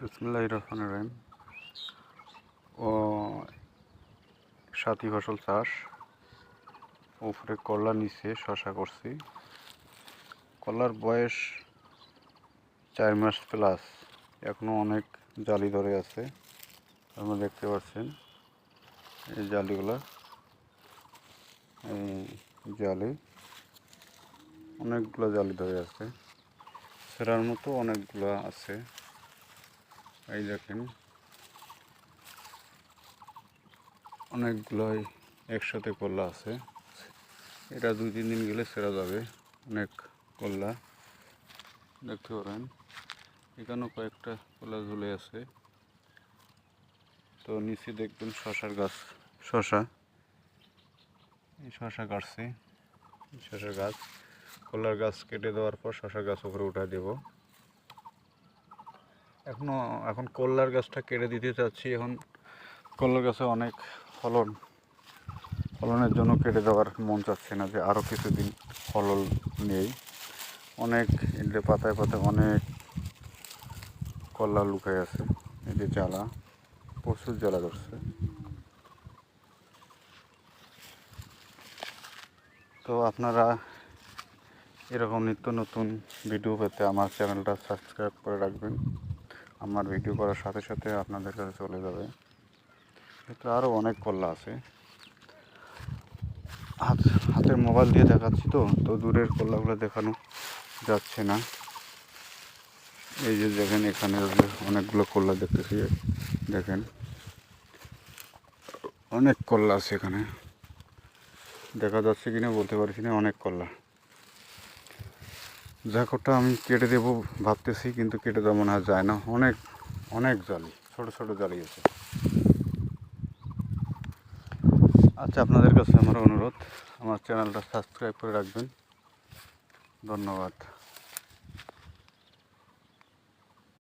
বিসমিল্লাহির রহমানির রহিম। ও সাথী ফসল চাষ, উপরে করলা, নিচে শশা করছি। কলার বয়স 4 মাস প্লাস, এখনো অনেক জালি ধরে আছে। আপনারা দেখতে পাচ্ছেন এই জালিগুলো, এই জালি অনেকগুলো জালি ধরে আছে, সেরার মতো অনেকগুলো আছে। এই দেখেন অনেকগুলোই একসাথে করলা আছে। এটা 2-3 দিন গেলে সেরা যাবে। অনেক করলা দেখতে পারেন, এখানেও কয়েকটা কলা ঝুলে আছে। তো নিচে দেখবেন শশার গাছ, এই শশা কাটছি, শশার গাছ, কলার গাছ কেটে দেওয়ার পর শশার গাছ উপরে উঠা দেব। এখন কলার গাছটা কেটে দিতে চাচ্ছি। এখন কলার গাছে অনেক ফলনের জন্য কেটে দেওয়ার মন চাচ্ছে না, যে আরও কিছুদিন ফলন নেই। অনেক এগুলো পাতায় পাতায় অনেক কলা লুকায় আছে। এই যে জ্বালা, প্রচুর জ্বালা ধরছে। তো আপনারা এরকম নিত্য নতুন ভিডিও পেতে আমার চ্যানেলটা সাবস্ক্রাইব করে রাখবেন। আমার ভিডিও করার সাথে সাথে আপনাদের কাছে চলে যাবে। এতে আরও অনেক কলা আছে। হাতের মোবাইল দিয়ে দেখাচ্ছি, তো দূরের কলাগুলো দেখানো যাচ্ছে না। এই যে দেখেন, এখানে অনেকগুলো কলা দেখতেছি, দেখেন অনেক কলা আছে এখানে। দেখা যাচ্ছে কিনা বলতে পারছি না, অনেক কলা। ঝাঁকড়টা আমি কেটে দেবো ভাবতেছি, কিন্তু কেটে দেওয়া মনে হয় যায় না। অনেক অনেক জালি, ছোট ছোট জালি আছে। আচ্ছা, আপনাদের কাছে আমার অনুরোধ, আমার চ্যানেলটা সাবস্ক্রাইব করে রাখবেন। ধন্যবাদ।